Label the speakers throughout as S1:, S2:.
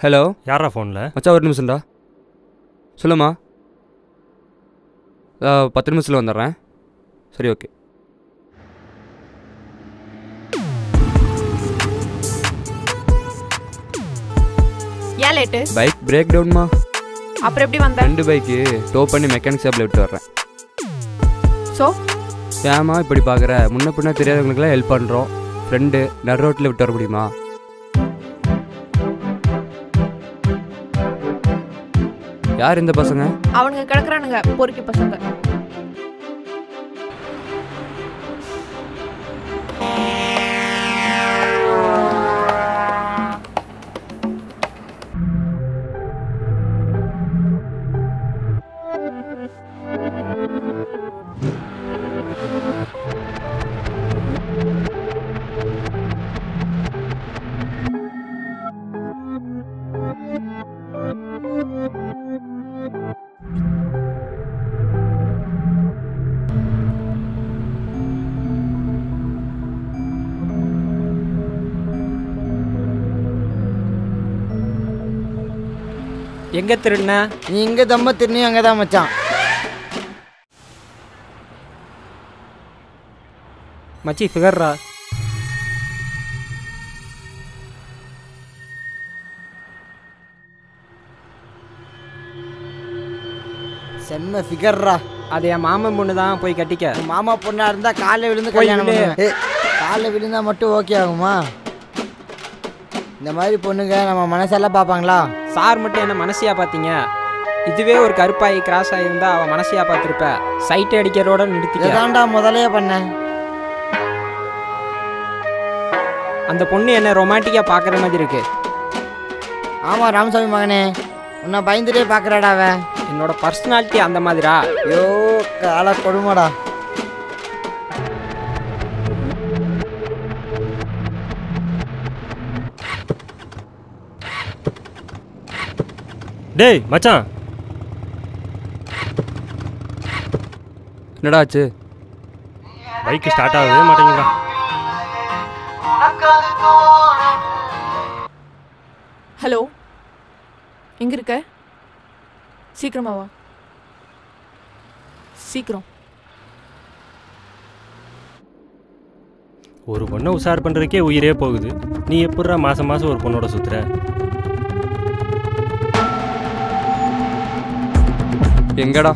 S1: Hello,
S2: யாரா ஃபோனில்?
S1: மச்சா ஒரு நிமிஷம்டா. சொல்லுமா. 10 நிமிஷத்தில் வந்துடுறேன். சரி, ஓகே.
S3: ஏன் லேட்டு?
S1: Bike break டவுன்மா.
S3: அப்புறம் எப்படி வந்த?
S1: 2 பைக்கு டோ பண்ணி மெக்கானிக் ஷாப்பில் விட்டு வர்றேன்.
S3: ஸோ
S1: ஏமா இப்படி பார்க்குற? முன்ன பின்ன தெரியாதவங்களுக்குலாம் ஹெல்ப் பண்ணுறோம். ஃப்ரெண்டு நடு ரோட்டில் விட்டு வர முடியுமா? யார் இந்த பசங்க?
S3: அவனுங்க கிடக்குறானுங்க, பொறுக்கி பசங்க.
S4: எங்கே திருடுன?
S5: நீ இங்கே தம்ம திருநி அங்கே தான் மச்சான்.
S4: மச்சி ஃபிகர்ரா.
S5: செம்ம ஃபிகர்ரா.
S4: அது என் மாமன் பொண்ணு தான், போய் கட்டிக்க.
S5: மாமா பொண்ணா இருந்தா காலைல விழுந்து கல்யாணம் பண்ணுவேன். காலைல விழுந்தா மட்டும் ஓகே ஆகுமா? இந்த மாதிரி பொண்ணுங்க நம்ம மனசெல்லாம் பார்ப்பாங்களா?
S4: சார் மட்டும் என்ன மனசியா பார்த்தீங்க? இதுவே ஒரு கருப்பாயி கிராஸ் ஆகியிருந்தா அவன் மனசியா பார்த்துருப்ப. சைட் அடிக்கிறோட நிறுத்திக்க.
S5: இதாண்டா முதலையே பண்ணேன்.
S4: அந்த பொண்ணு என்ன ரொமான்டிக்காக பார்க்குற மாதிரி இருக்கு.
S5: ஆமாம் ராமசாமி மகனே, உன்னை பயந்துட்டே பார்க்குறாடா அவன்.
S4: என்னோட பர்சனாலிட்டி அந்த மாதிரிடா.
S5: ஐயோ காலை கொடுமாடா.
S2: டேய் மச்சான்,
S1: என்னடா ஆச்சு?
S2: பைக்கு ஸ்டார்ட் ஆகவே மாட்டேங்குதா?
S3: ஹலோ, எங்க இருக்க? சீக்கிரமா வா, சீக்கிரம்.
S2: ஒரு பொண்ணை உஷார் பண்ணுறதுக்கே உயிரே போகுது. நீ எப்படா மாதம் மாதம் ஒரு பொண்ணோட சுற்றுற?
S1: எங்கடா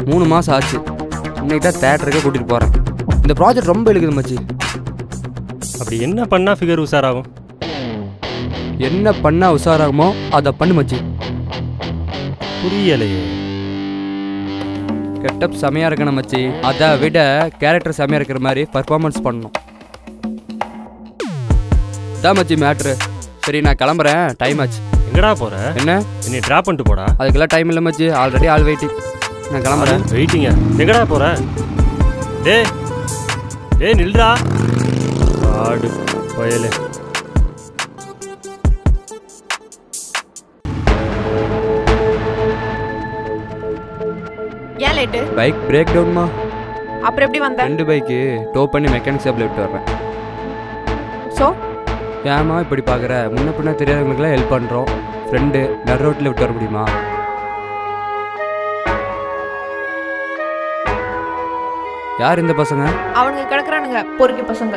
S1: 3 மாதம் ஆச்சு. இன்னைக்கு தான் தேட்டருக்கே கூட்டிகிட்டு போகிறேன். இந்த ப்ராஜெக்ட் ரொம்ப இழுக்குது மச்சி.
S2: அப்படி என்ன பண்ணால் ஃபிகர் உஷாராகும்?
S1: என்ன பண்ணால் உஷாராகுமோ அதை பண்ணு மச்சி.
S2: புரியலையே.
S1: கெட்டப் செமையாக இருக்கணும் மச்சி. அதை விட கேரக்டர் செமையாக இருக்கிற மாதிரி பர்ஃபார்மன்ஸ் பண்ணணும். இதான் மச்சி மேட்ரு. சரி நான் கிளம்புறேன், டைம் ஆச்சு.
S2: எங்கடா போகிற?
S1: என்ன
S2: என்னை ட்ராப் பண்ணிட்டு போடா.
S1: அதுக்கெல்லாம் டைம் இல்லை மச்சி, ஆல்ரெடி ஆள் வெயிட்டிங். நான் கிளம்புறேன்.
S2: வெயிட்டிங்க? எங்கடா போகிற? டேய் நில்றா. ஆடு பயலே.
S3: ஏன் லேட்டு?
S1: Bike break டவுன்மா.
S3: அப்புறம் எப்படி வந்த?
S1: 2 பைக்கு டோ பண்ணி மெக்கானிக் ஷாப்பில் விட்டு வர்றேன்.
S3: ஸோ
S1: ஏமா இப்படி பார்க்குற? முன்ன பின்ன தெரியாதவங்களுக்குலாம் ஹெல்ப் பண்ணுறோம். ஃப்ரெண்டு நடு ரோட்டில் விட்டு வர முடியுமா? யார் இந்த பசங்க?
S3: அவனுங்க கிடக்குறானுங்க பொறுக்கி பசங்க.